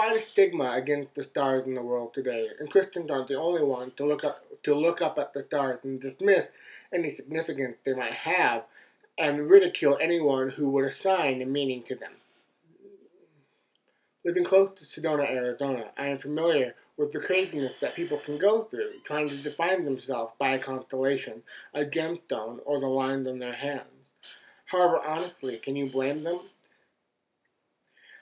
quite a stigma against the stars in the world today, and Christians aren't the only ones to look up at the stars and dismiss any significance they might have, and ridicule anyone who would assign a meaning to them. Living close to Sedona, Arizona, I am familiar with the craziness that people can go through trying to define themselves by a constellation, a gemstone, or the lines on their hands. However, honestly, can you blame them?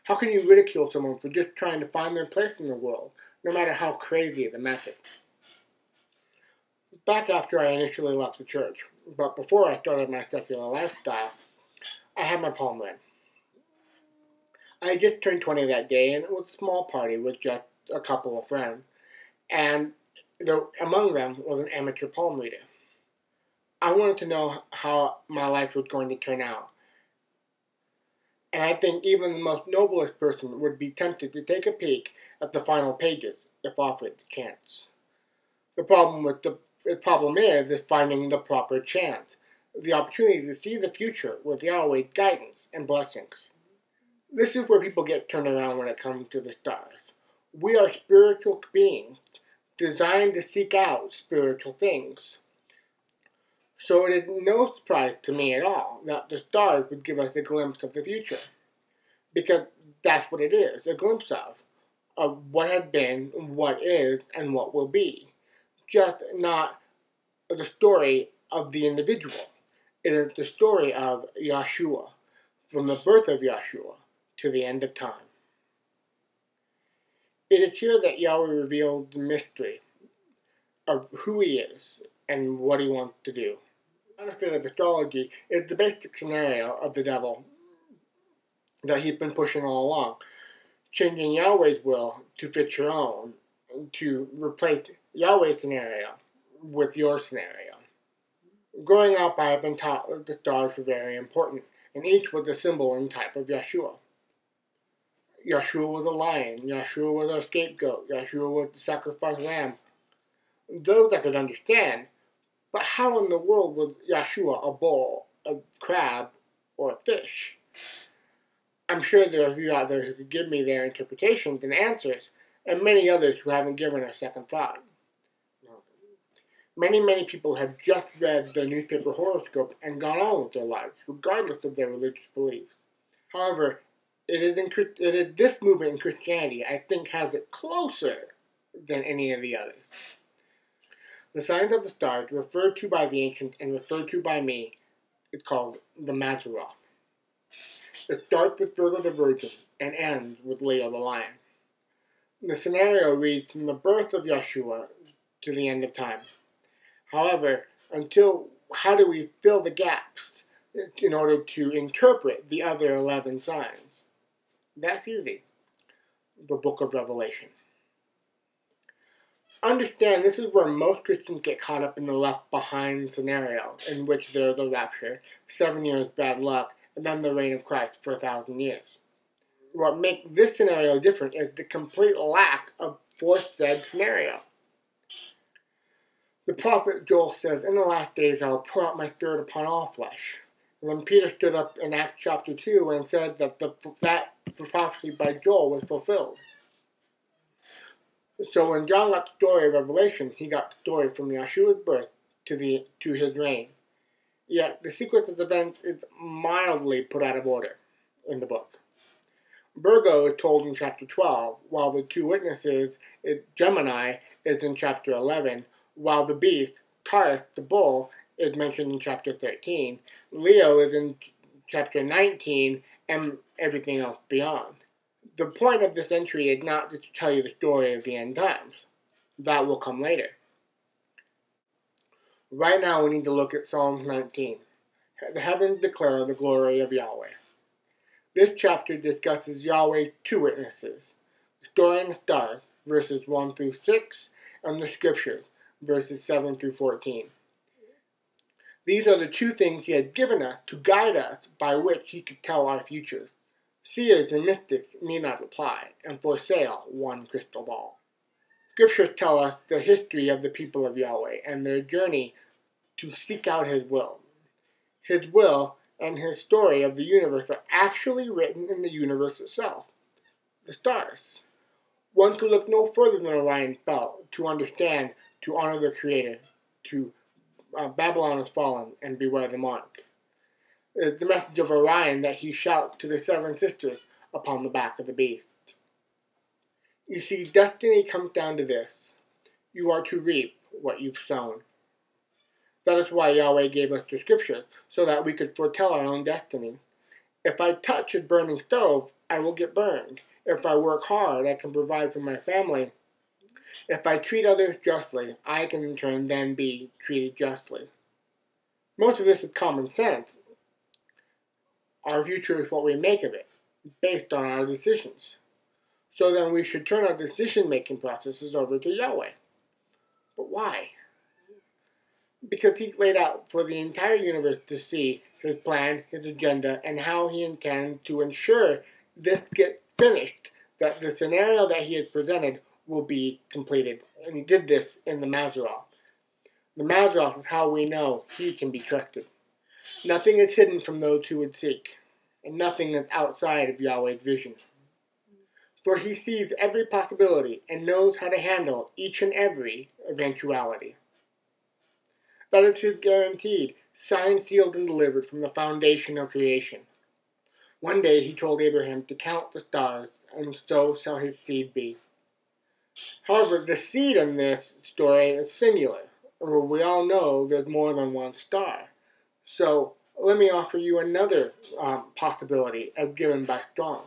How can you ridicule someone for just trying to find their place in the world, no matter how crazy the method? Back after I initially left the church, but before I started my secular lifestyle, I had my palm read. I had just turned 20 that day, and it was a small party with just a couple of friends, and among them was an amateur palm reader. I wanted to know how my life was going to turn out, and I think even the most noblest person would be tempted to take a peek at the final pages if offered the chance. The problem is finding the proper chance, the opportunity to see the future with Yahweh's guidance and blessings. This is where people get turned around when it comes to the stars. We are spiritual beings, designed to seek out spiritual things. So it is no surprise to me at all that the stars would give us a glimpse of the future. Because that's what it is, a glimpse of what had been, what is, and what will be. Just not the story of the individual. It is the story of Yahshua, from the birth of Yahshua to the end of time. It is here that Yahweh reveals the mystery of who He is and what He wants to do. The benefit of astrology is the basic scenario of the devil that he's been pushing all along, changing Yahweh's will to fit your own, to replace Yahweh's scenario with your scenario. Growing up, I have been taught that the stars were very important, and each was a symbol and type of Yahshua. Yahshua was a lion, Yahshua was a scapegoat, Yahshua was the sacrificed lamb. Those I could understand, but how in the world was Yahshua a bull, a crab, or a fish? I'm sure there are a few out there who could give me their interpretations and answers, and many others who haven't given a second thought. Many people have just read the newspaper horoscope and gone on with their lives, regardless of their religious beliefs. However, it is this movement in Christianity I think has it closer than any of the others. The signs of the stars, referred to by the ancients and referred to by me, is called the Mazzaroth. It starts with Virgo the Virgin and ends with Leo the Lion. The scenario reads from the birth of Yahshua to the end of time. However, how do we fill the gaps in order to interpret the other 11 signs? That's easy. The Book of Revelation. Understand, this is where most Christians get caught up in the left behind scenario, in which there is a rapture, 7 years bad luck, and then the reign of Christ for 1,000 years. What makes this scenario different is the complete lack of foresaid scenario. The prophet Joel says, "In the last days I will pour out my spirit upon all flesh." And then Peter stood up in Acts chapter 2 and said that that prophecy by Joel was fulfilled. So when John got the story of Revelation, he got the story from Yahshua's birth to his reign. Yet the sequence of events is mildly put out of order in the book. Virgo is told in chapter 12, while the two witnesses, Gemini, is in chapter 11, while the beast, Taurus, the bull, is mentioned in chapter 13. Leo is in chapter 19, and everything else beyond. The point of this entry is not to tell you the story of the end times. That will come later. Right now we need to look at Psalm 19. The heavens declare the glory of Yahweh. This chapter discusses Yahweh's two witnesses, the story and the stars, verses 1 through 6, and the scriptures, verses 7 through 14. These are the two things He had given us to guide us by which He could tell our futures. Seers and mystics need not reply, and for sale one crystal ball. Scriptures tell us the history of the people of Yahweh and their journey to seek out His will. His will and His story of the universe are actually written in the universe itself, the stars. One could look no further than Orion's belt to understand, to honor the Creator, to Babylon is fallen, and beware the mark. It is the message of Orion that he shouts to the 7 sisters upon the back of the beast. You see, destiny comes down to this. You are to reap what you've sown. That is why Yahweh gave us the scriptures, so that we could foretell our own destiny. If I touch a burning stove, I will get burned. If I work hard, I can provide for my family. If I treat others justly, I can in turn then be treated justly. Most of this is common sense. Our future is what we make of it, based on our decisions. So then we should turn our decision-making processes over to Yahweh. But why? Because He laid out for the entire universe to see His plan, His agenda, and how He intends to ensure this gets finished, that the scenario that He has presented will be completed. And He did this in the Mazzaroth. The Mazzaroth is how we know He can be trusted. Nothing is hidden from those who would seek, and nothing is outside of Yahweh's vision. For He sees every possibility and knows how to handle each and every eventuality. That is His guaranteed, signed, sealed, and delivered from the foundation of creation. One day He told Abraham to count the stars, and so shall his seed be. However, the seed in this story is singular, or we all know there's more than one star. So let me offer you another possibility as given by Strong.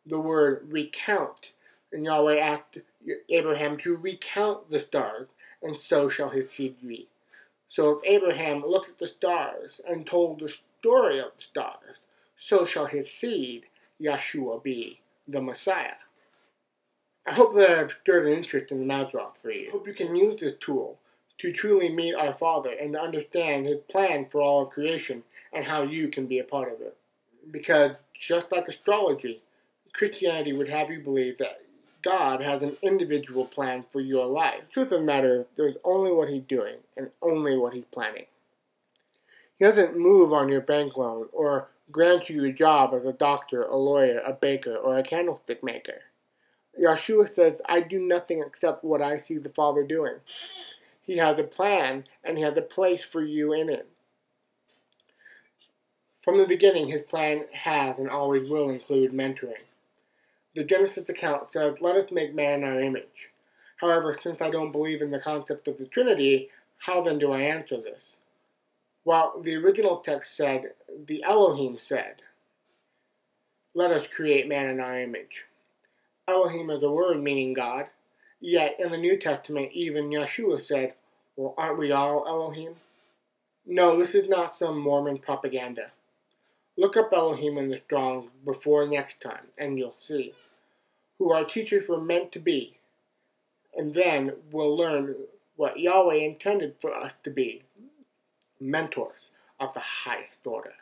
The word recount. And Yahweh asked Abraham to recount the stars, and so shall his seed be. So if Abraham looked at the stars and told the story of the stars, so shall his seed, Yeshua, be, the Messiah. I hope that I've stirred an interest in the Mazzaroth for you. I hope you can use this tool to truly meet our Father and to understand His plan for all of creation and how you can be a part of it. Because just like astrology, Christianity would have you believe that God has an individual plan for your life. The truth of the matter is, there's only what He's doing and only what He's planning. He doesn't move on your bank loan or grant you a job as a doctor, a lawyer, a baker, or a candlestick maker. Yeshua says, I do nothing except what I see the Father doing. He has a plan, and He has a place for you in it. From the beginning, His plan has and always will include mentoring. The Genesis account says, let us make man in our image. However, since I don't believe in the concept of the Trinity, how then do I answer this? Well, the original text said, the Elohim said, let us create man in our image. Elohim is a word meaning God, yet in the New Testament even Yeshua said, well, aren't we all Elohim? No, this is not some Mormon propaganda. Look up Elohim in the Strong's before next time, and you'll see who our teachers were meant to be, and then we'll learn what Yahweh intended for us to be, mentors of the highest order.